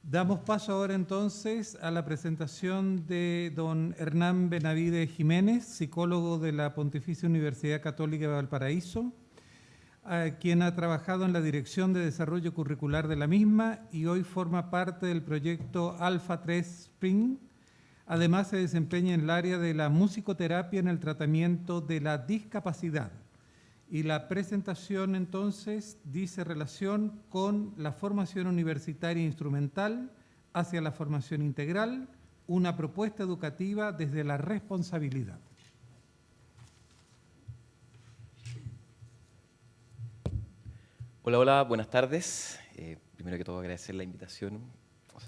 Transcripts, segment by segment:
Damos paso ahora entonces a la presentación de don Hernán Benavides Jiménez, psicólogo de la Pontificia Universidad Católica de Valparaíso, quien ha trabajado en la Dirección de Desarrollo Curricular de la misma y hoy forma parte del proyecto Alpha 3 Spring. Además se desempeña en el área de la musicoterapia en el tratamiento de la discapacidad. Y la presentación entonces dice relación con la formación universitaria instrumental hacia la formación integral, una propuesta educativa desde la responsabilidad. Hola, hola, buenas tardes. Primero que todo agradecer la invitación,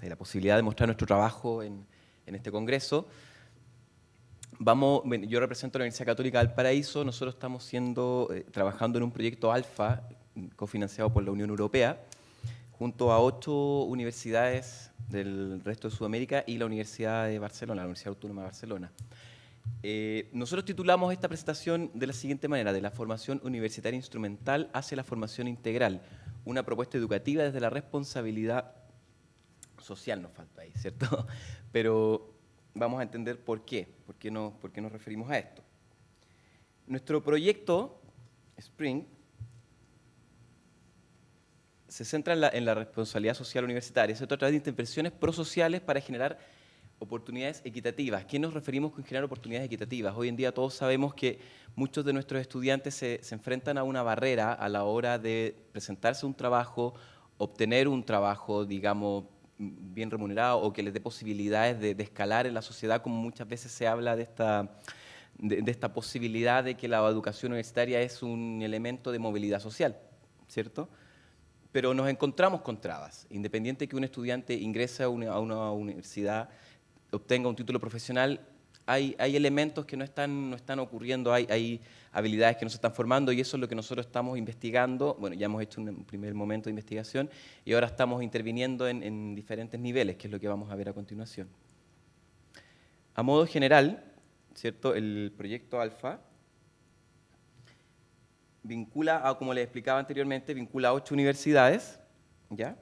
y la posibilidad de mostrar nuestro trabajo en este congreso. Yo represento a la Universidad Católica de Valparaíso. Nosotros estamos trabajando en un proyecto Alfa, cofinanciado por la Unión Europea, junto a 8 universidades del resto de Sudamérica y la Universidad de Barcelona, la Universidad Autónoma de Barcelona. Nosotros titulamos esta presentación de la siguiente manera: de la formación universitaria instrumental hacia la formación integral, una propuesta educativa desde la responsabilidad social. Nos falta ahí, ¿cierto? Pero vamos a entender por qué nos referimos a esto. Nuestro proyecto Spring se centra en la responsabilidad social universitaria, ¿cierto? A través de intervenciones prosociales para generar oportunidades equitativas. ¿Qué nos referimos con generar oportunidades equitativas? Hoy en día todos sabemos que muchos de nuestros estudiantes se enfrentan a una barrera a la hora de presentarse un trabajo, obtener un trabajo, digamos, bien remunerado o que les dé posibilidades de escalar en la sociedad, como muchas veces se habla de esta posibilidad de que la educación universitaria es un elemento de movilidad social, ¿cierto? Pero nos encontramos con trabas. Independiente que un estudiante ingrese a una universidad, obtenga un título profesional, hay elementos que no están ocurriendo, hay habilidades que no se están formando, y eso es lo que nosotros estamos investigando. Bueno, ya hemos hecho un primer momento de investigación y ahora estamos interviniendo en diferentes niveles, que es lo que vamos a ver a continuación. A modo general, ¿cierto? El proyecto Alpha vincula, como les explicaba anteriormente, vincula a 8 universidades, ¿ya?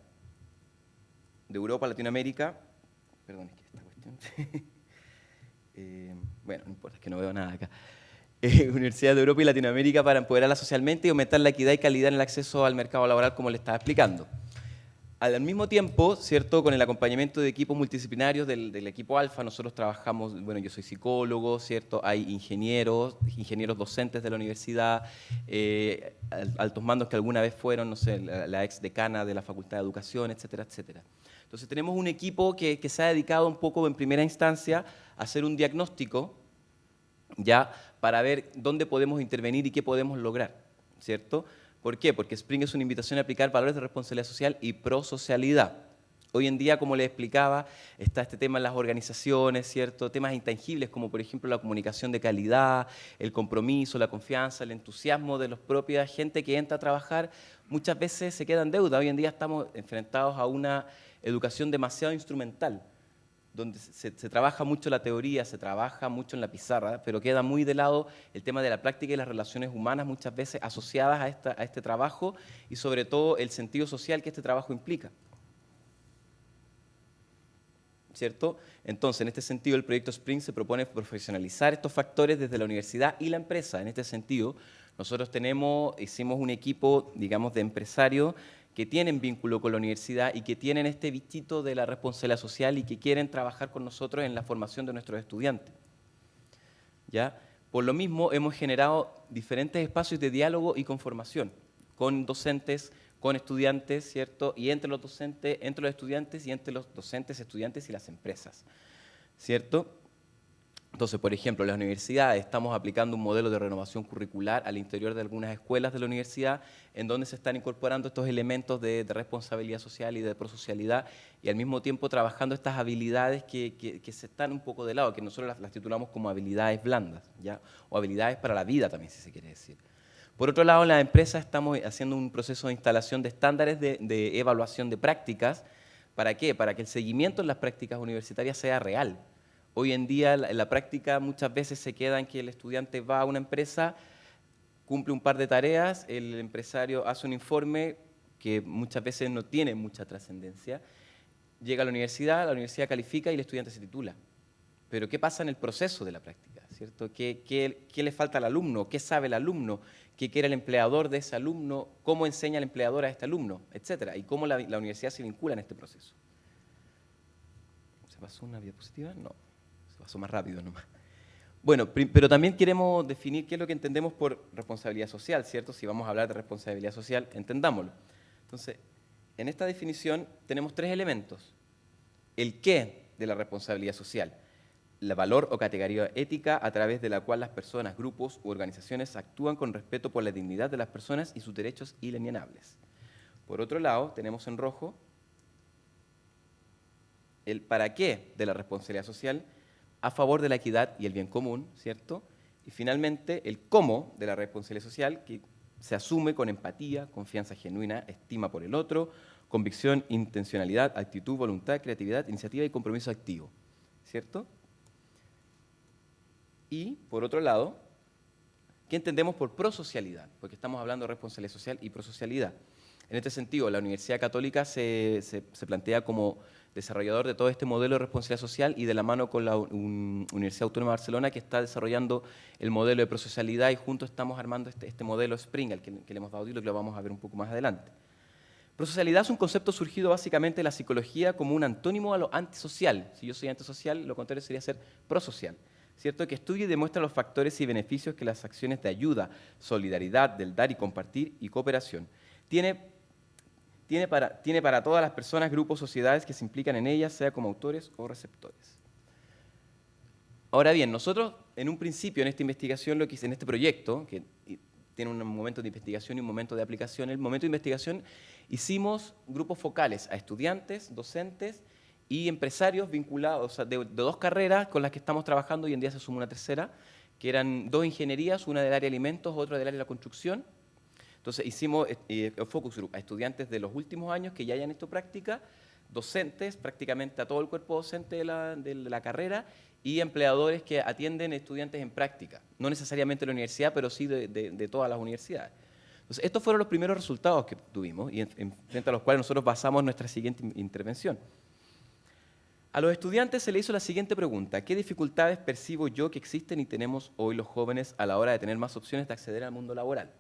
De Europa, Latinoamérica. Perdón, es que esta cuestión... bueno, no importa, es que no veo nada acá. Universidades de Europa y Latinoamérica para empoderarla socialmente y aumentar la equidad y calidad en el acceso al mercado laboral, como les estaba explicando. Al mismo tiempo, ¿cierto? Con el acompañamiento de equipos multidisciplinarios del equipo Alfa, nosotros trabajamos, bueno, yo soy psicólogo, ¿cierto? Hay ingenieros docentes de la universidad, altos mandos que alguna vez fueron, no sé, la ex decana de la Facultad de Educación, etcétera, etcétera. Entonces tenemos un equipo que se ha dedicado un poco en primera instancia a hacer un diagnóstico, ya, para ver dónde podemos intervenir y qué podemos lograr, ¿cierto? ¿Por qué? Porque Spring es una invitación a aplicar valores de responsabilidad social y prosocialidad. Hoy en día, como les explicaba, está este tema en las organizaciones, ¿cierto? Temas intangibles como, por ejemplo, la comunicación de calidad, el compromiso, la confianza, el entusiasmo de la propia gente que entra a trabajar, muchas veces se queda en deuda. Hoy en día estamos enfrentados a una educación demasiado instrumental, donde se trabaja mucho la teoría, se trabaja mucho en la pizarra, pero queda muy de lado el tema de la práctica y las relaciones humanas, muchas veces asociadas a este trabajo, y sobre todo el sentido social que este trabajo implica, ¿cierto? Entonces, en este sentido, el proyecto Spring se propone profesionalizar estos factores desde la universidad y la empresa. En este sentido, nosotros hicimos un equipo, digamos, de empresarios que tienen vínculo con la universidad y que tienen este bichito de la responsabilidad social y que quieren trabajar con nosotros en la formación de nuestros estudiantes, ¿ya? Por lo mismo, hemos generado diferentes espacios de diálogo y conformación con docentes, con estudiantes, ¿cierto? Y entre los docentes, entre los estudiantes y entre los docentes, estudiantes y las empresas, ¿cierto? Entonces, por ejemplo, en las universidades estamos aplicando un modelo de renovación curricular al interior de algunas escuelas de la universidad, en donde se están incorporando estos elementos de responsabilidad social y de prosocialidad, y al mismo tiempo trabajando estas habilidades que se están un poco de lado, que nosotros las titulamos como habilidades blandas, ¿ya? O habilidades para la vida también, si se quiere decir. Por otro lado, en las empresas estamos haciendo un proceso de instalación de estándares de evaluación de prácticas. ¿Para qué? Para que el seguimiento en las prácticas universitarias sea real. Hoy en día la práctica muchas veces se queda en que el estudiante va a una empresa, cumple un par de tareas, el empresario hace un informe que muchas veces no tiene mucha trascendencia, llega a la universidad califica y el estudiante se titula. Pero ¿qué pasa en el proceso de la práctica? ¿Cierto? ¿Qué le falta al alumno? ¿Qué sabe el alumno? ¿Qué quiere el empleador de ese alumno? ¿Cómo enseña el empleador a este alumno? Etcétera. Y cómo la universidad se vincula en este proceso. ¿Se pasó una diapositiva? No, se pasó más rápido nomás. Bueno, pero también queremos definir qué es lo que entendemos por responsabilidad social, ¿cierto? Si vamos a hablar de responsabilidad social, entendámoslo. Entonces, en esta definición tenemos 3 elementos. El qué de la responsabilidad social, el valor o categoría ética a través de la cual las personas, grupos u organizaciones actúan con respeto por la dignidad de las personas y sus derechos inalienables. Por otro lado, tenemos en rojo el para qué de la responsabilidad social a favor de la equidad y el bien común, ¿cierto? Y finalmente, el cómo de la responsabilidad social, que se asume con empatía, confianza genuina, estima por el otro, convicción, intencionalidad, actitud, voluntad, creatividad, iniciativa y compromiso activo, ¿cierto? Y, por otro lado, ¿qué entendemos por prosocialidad? Porque estamos hablando de responsabilidad social y prosocialidad. En este sentido, la Universidad Católica se plantea como desarrollador de todo este modelo de responsabilidad social y de la mano con la Universidad Autónoma de Barcelona, que está desarrollando el modelo de prosocialidad, y juntos estamos armando este modelo Spring, al que le hemos dado título, que lo vamos a ver un poco más adelante. Prosocialidad es un concepto surgido básicamente de la psicología como un antónimo a lo antisocial. Si yo soy antisocial, lo contrario sería ser prosocial, ¿cierto? Que estudia y demuestra los factores y beneficios que las acciones de ayuda, solidaridad, del dar y compartir y cooperación tiene para todas las personas, grupos, sociedades que se implican en ellas, sea como autores o receptores. Ahora bien, nosotros en un principio en esta investigación, en este proyecto, que tiene un momento de investigación y un momento de aplicación, en el momento de investigación hicimos grupos focales a estudiantes, docentes y empresarios vinculados, o sea, de 2 carreras con las que estamos trabajando, hoy en día se suma una tercera, que eran 2 ingenierías, una del área de alimentos, otra del área de la construcción. Entonces hicimos focus group a estudiantes de los últimos años que ya hayan hecho práctica, docentes, prácticamente a todo el cuerpo docente de la carrera, y empleadores que atienden estudiantes en práctica, no necesariamente de la universidad, pero sí de todas las universidades. Entonces, estos fueron los primeros resultados que tuvimos y frente a los cuales nosotros basamos nuestra siguiente intervención. A los estudiantes se le hizo la siguiente pregunta: ¿qué dificultades percibo yo que existen y tenemos hoy los jóvenes a la hora de tener más opciones de acceder al mundo laboral?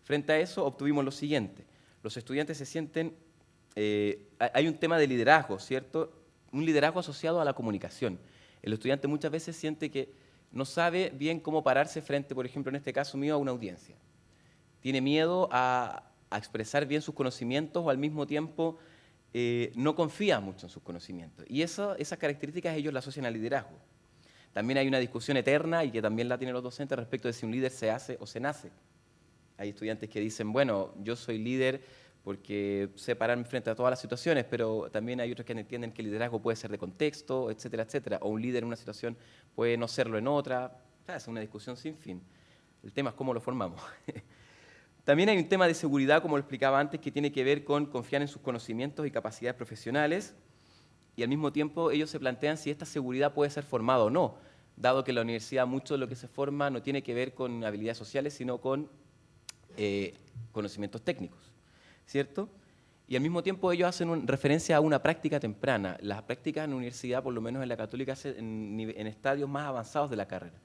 Frente a eso obtuvimos lo siguiente: los estudiantes se sienten, hay un tema de liderazgo, ¿cierto? Un liderazgo asociado a la comunicación. El estudiante muchas veces siente que no sabe bien cómo pararse frente, por ejemplo, en este caso mío, a una audiencia. Tiene miedo a expresar bien sus conocimientos o al mismo tiempo no confía mucho en sus conocimientos. Y esas características ellos las asocian al liderazgo. También hay una discusión eterna, y que también la tienen los docentes, respecto de si un líder se hace o se nace. Hay estudiantes que dicen, bueno, yo soy líder porque sé pararme frente a todas las situaciones, pero también hay otros que entienden que el liderazgo puede ser de contexto, etcétera, etcétera, o un líder en una situación puede no serlo en otra. Es una discusión sin fin. El tema es cómo lo formamos. También hay un tema de seguridad, como lo explicaba antes, que tiene que ver con confiar en sus conocimientos y capacidades profesionales, y al mismo tiempo ellos se plantean si esta seguridad puede ser formada o no, dado que en la universidad mucho de lo que se forma no tiene que ver con habilidades sociales, sino con conocimientos técnicos, ¿cierto? Y al mismo tiempo ellos hacen referencia a una práctica temprana. Las prácticas en la universidad, por lo menos en la Católica, en estadios más avanzados de la carrera.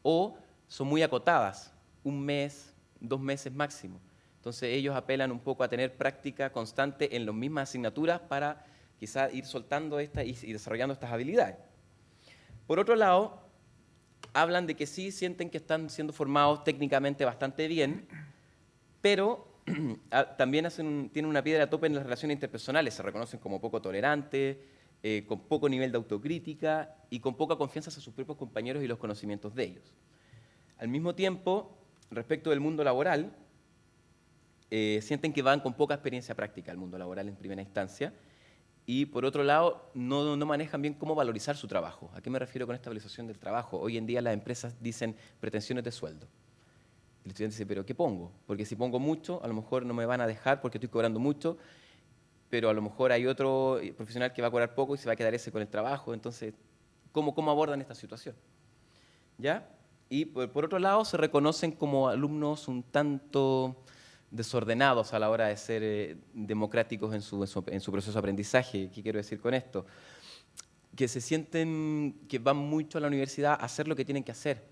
O son muy acotadas, 1 mes, 2 meses máximo. Entonces ellos apelan un poco a tener práctica constante en las mismas asignaturas para quizás ir soltando y desarrollando estas habilidades. Por otro lado, hablan de que sí sienten que están siendo formados técnicamente bastante bien, pero también tienen una piedra a tope en las relaciones interpersonales. Se reconocen como poco tolerantes, con poco nivel de autocrítica y con poca confianza hacia sus propios compañeros y los conocimientos de ellos. Al mismo tiempo, respecto del mundo laboral, sienten que van con poca experiencia práctica al mundo laboral en primera instancia, y por otro lado, no manejan bien cómo valorizar su trabajo. ¿A qué me refiero con esta valorización del trabajo? Hoy en día las empresas dicen pretensiones de sueldo. El estudiante dice, ¿pero qué pongo? Porque si pongo mucho, a lo mejor no me van a dejar porque estoy cobrando mucho, pero a lo mejor hay otro profesional que va a cobrar poco y se va a quedar ese con el trabajo. Entonces, ¿cómo abordan esta situación? ¿Ya? Y por otro lado, se reconocen como alumnos un tanto desordenados a la hora de ser democráticos en su proceso de aprendizaje. ¿Qué quiero decir con esto? Que se sienten que van mucho a la universidad a hacer lo que tienen que hacer,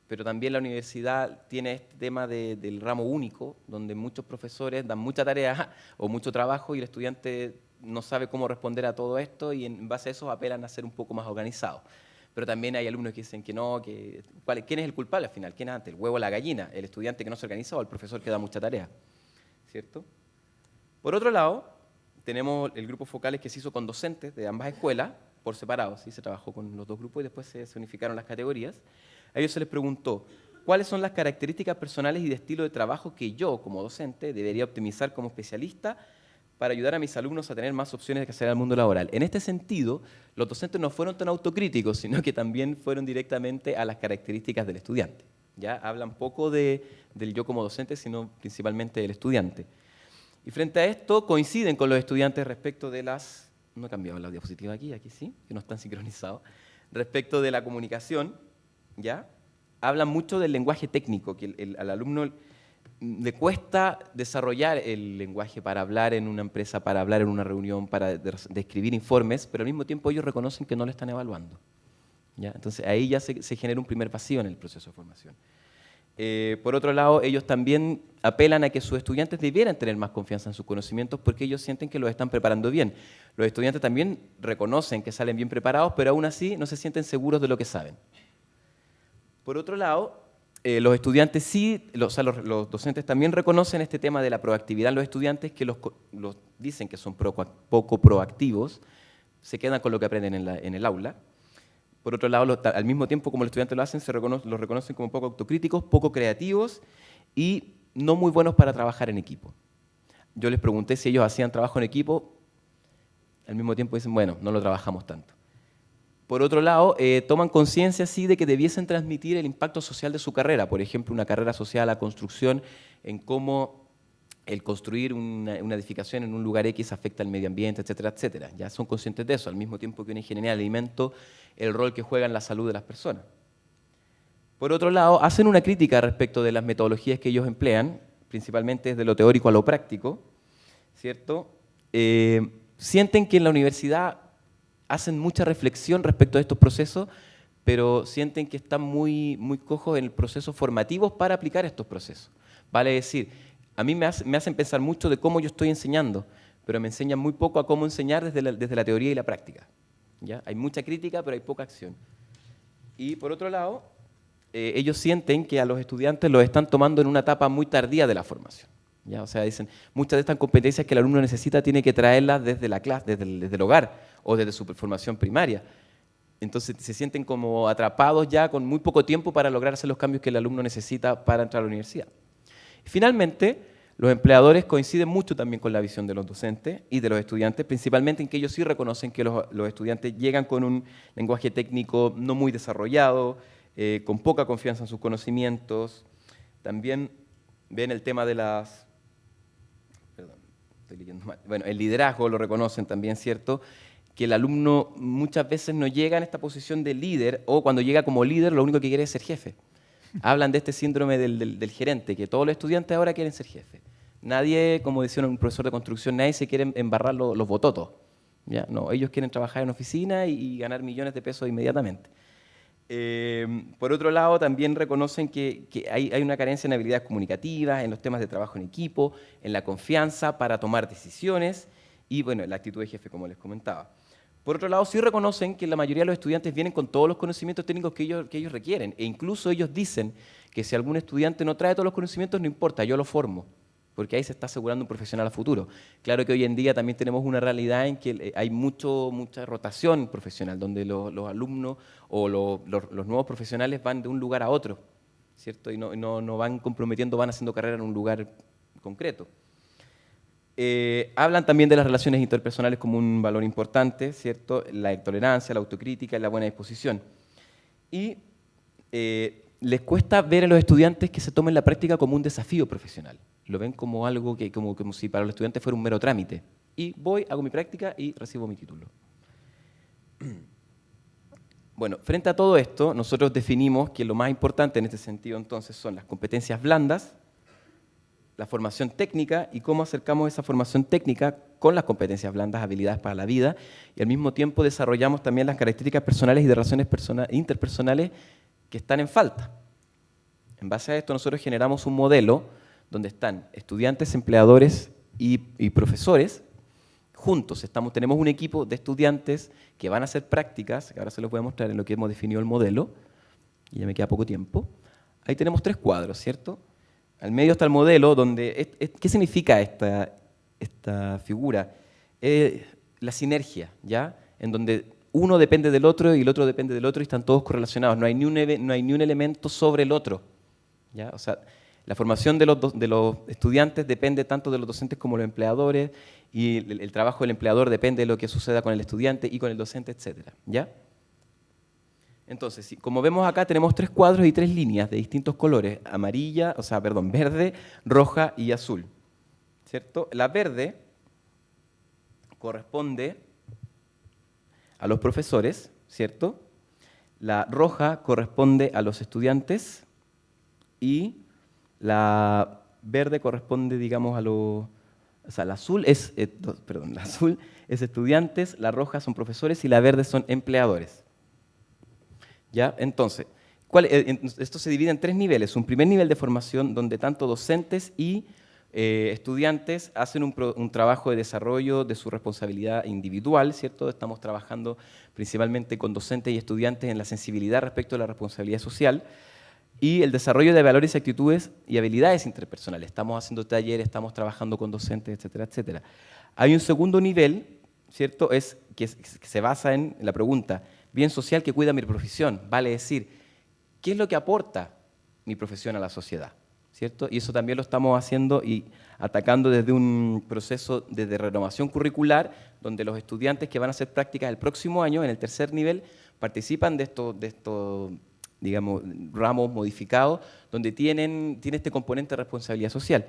pero también la universidad tiene este tema del ramo único, donde muchos profesores dan mucha tarea o mucho trabajo y el estudiante no sabe cómo responder a todo esto y en base a eso apelan a ser un poco más organizados. Pero también hay alumnos que dicen que no, ¿quién es el culpable al final? ¿Quién es antes? ¿El huevo o la gallina? ¿El estudiante que no se organiza o el profesor que da mucha tarea? ¿Cierto? Por otro lado, tenemos el grupo focales que se hizo con docentes de ambas escuelas, por separado, ¿sí? Se trabajó con los dos grupos y después se unificaron las categorías. A ellos se les preguntó, ¿cuáles son las características personales y de estilo de trabajo que yo, como docente, debería optimizar como especialista para ayudar a mis alumnos a tener más opciones de acceder al mundo laboral? En este sentido, los docentes no fueron tan autocríticos, sino que también fueron directamente a las características del estudiante. ¿Ya? Hablan poco del yo como docente, sino principalmente del estudiante. Y frente a esto, coinciden con los estudiantes respecto de las... No he cambiado la diapositiva aquí sí, que no están sincronizados. Respecto de la comunicación, ¿ya? Hablan mucho del lenguaje técnico, que al alumno le cuesta desarrollar el lenguaje para hablar en una empresa, para hablar en una reunión, para describir informes, pero al mismo tiempo ellos reconocen que no lo están evaluando. ¿Ya? Entonces ahí ya se genera un primer vacío en el proceso de formación. Por otro lado, ellos también apelan a que sus estudiantes debieran tener más confianza en sus conocimientos porque ellos sienten que los están preparando bien. Los estudiantes también reconocen que salen bien preparados, pero aún así no se sienten seguros de lo que saben. Por otro lado, los estudiantes sí, los docentes también reconocen este tema de la proactividad en los estudiantes, que los dicen que son poco proactivos, se quedan con lo que aprenden en el aula. Por otro lado, al mismo tiempo como los estudiantes lo hacen, los reconocen como poco autocríticos, poco creativos y no muy buenos para trabajar en equipo. Yo les pregunté si ellos hacían trabajo en equipo, al mismo tiempo dicen, bueno, no lo trabajamos tanto. Por otro lado, toman conciencia sí de que debiesen transmitir el impacto social de su carrera, por ejemplo, una carrera asociada a la construcción, en cómo el construir una edificación en un lugar X afecta al medio ambiente, etcétera, etcétera. Ya son conscientes de eso, al mismo tiempo que una ingeniería de alimento, el rol que juega en la salud de las personas. Por otro lado, hacen una crítica respecto de las metodologías que ellos emplean, principalmente desde lo teórico a lo práctico, ¿cierto? Sienten que en la universidad hacen mucha reflexión respecto a estos procesos, pero sienten que están muy cojos en el proceso formativo para aplicar estos procesos. Vale decir, a mí me hacen pensar mucho de cómo yo estoy enseñando, pero me enseñan muy poco a cómo enseñar desde la teoría y la práctica. ¿Ya? Hay mucha crítica, pero hay poca acción. Y por otro lado, ellos sienten que a los estudiantes los están tomando en una etapa muy tardía de la formación. ¿Ya? O sea, dicen, muchas de estas competencias que el alumno necesita tiene que traerlas desde la clase, desde el hogar o desde su formación primaria. Entonces se sienten como atrapados ya con muy poco tiempo para lograr hacer los cambios que el alumno necesita para entrar a la universidad. Finalmente, los empleadores coinciden mucho también con la visión de los docentes y de los estudiantes, principalmente en que ellos sí reconocen que los estudiantes llegan con un lenguaje técnico no muy desarrollado, con poca confianza en sus conocimientos. También ven el tema de las... Perdón, estoy leyendo mal. Bueno, el liderazgo lo reconocen también, ¿cierto? Que el alumno muchas veces no llega en esta posición de líder, o cuando llega como líder lo único que quiere es ser jefe. Hablan de este síndrome del gerente, que todos los estudiantes ahora quieren ser jefe. Nadie, como decía un profesor de construcción, nadie se quiere embarrar los bototos. ¿Ya? No, ellos quieren trabajar en oficina y ganar millones de pesos inmediatamente. Por otro lado, también reconocen que hay una carencia en habilidades comunicativas, en los temas de trabajo en equipo, en la confianza para tomar decisiones y, bueno, la actitud de jefe, como les comentaba. Por otro lado, sí reconocen que la mayoría de los estudiantes vienen con todos los conocimientos técnicos que ellos requieren, e incluso ellos dicen que si algún estudiante no trae todos los conocimientos, no importa, yo lo formo, porque ahí se está asegurando un profesional a futuro. Claro que hoy en día también tenemos una realidad en que hay mucha rotación profesional, donde los alumnos o los nuevos profesionales van de un lugar a otro, ¿cierto? Y no van comprometiendo, van haciendo carrera en un lugar concreto. Hablan también de las relaciones interpersonales como un valor importante, ¿cierto? La tolerancia, la autocrítica y la buena disposición. Y les cuesta ver a los estudiantes que se tomen la práctica como un desafío profesional. Lo ven como algo como si para los estudiantes fuera un mero trámite. Y voy, hago mi práctica y recibo mi título. Bueno, frente a todo esto, nosotros definimos que lo más importante en este sentido entonces son las competencias blandas, la formación técnica y cómo acercamos esa formación técnica con las competencias blandas, habilidades para la vida, y al mismo tiempo desarrollamos también las características personales y de relaciones interpersonales que están en falta. En base a esto nosotros generamos un modelo donde están estudiantes, empleadores y profesores juntos. Tenemos un equipo de estudiantes que van a hacer prácticas, que ahora se los voy a mostrar en lo que hemos definido el modelo, y ya me queda poco tiempo. Ahí tenemos 3 cuadros, ¿cierto? Al medio está el modelo, donde ¿qué significa esta figura? La sinergia, ¿ya? En donde uno depende del otro y el otro depende del otro y están todos correlacionados. No hay ni un elemento sobre el otro, ¿ya? O sea, la formación de los estudiantes depende tanto de los docentes como de los empleadores, y el trabajo del empleador depende de lo que suceda con el estudiante y con el docente, etcétera, ¿ya? Entonces, como vemos acá, tenemos 3 cuadros y 3 líneas de distintos colores, verde, roja y azul, ¿cierto? La verde corresponde a los profesores, ¿cierto? La roja corresponde a los estudiantes y la verde corresponde, digamos, a los... O sea, la azul es estudiantes, la roja son profesores y la verde son empleadores. ¿Ya? Entonces, esto se divide en 3 niveles. Un primer nivel de formación donde tanto docentes y estudiantes hacen un trabajo de desarrollo de su responsabilidad individual, ¿cierto? Estamos trabajando principalmente con docentes y estudiantes en la sensibilidad respecto a la responsabilidad social y el desarrollo de valores, actitudes y habilidades interpersonales. Estamos haciendo talleres, estamos trabajando con docentes, etcétera, etcétera. Hay un segundo nivel, ¿cierto? Que se basa en la pregunta, bien social que cuida mi profesión, vale decir, ¿qué es lo que aporta mi profesión a la sociedad? ¿Cierto? Y eso también lo estamos haciendo y atacando desde un proceso de renovación curricular, donde los estudiantes que van a hacer prácticas el próximo año, en el tercer nivel, participan de estos digamos, ramos modificados, donde tiene este componente de responsabilidad social.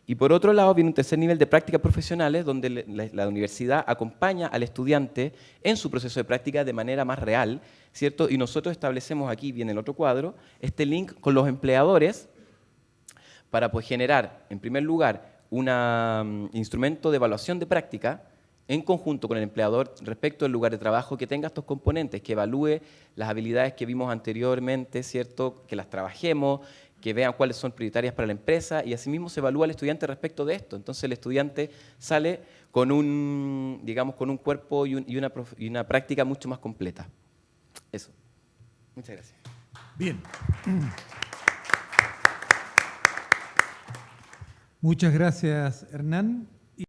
Y por otro lado viene un tercer nivel de prácticas profesionales, donde la universidad acompaña al estudiante en su proceso de práctica de manera más real, ¿cierto? Y nosotros establecemos aquí, viene el otro cuadro, este link con los empleadores para pues, generar, en primer lugar, un instrumento de evaluación de práctica en conjunto con el empleador respecto al lugar de trabajo que tenga estos componentes, que evalúe las habilidades que vimos anteriormente, ¿cierto? Que las trabajemos, que vean cuáles son prioritarias para la empresa y asimismo se evalúa al estudiante respecto de esto. Entonces el estudiante sale con un cuerpo y una práctica mucho más completa. Eso. Muchas gracias. Bien. Muchas gracias, Hernán.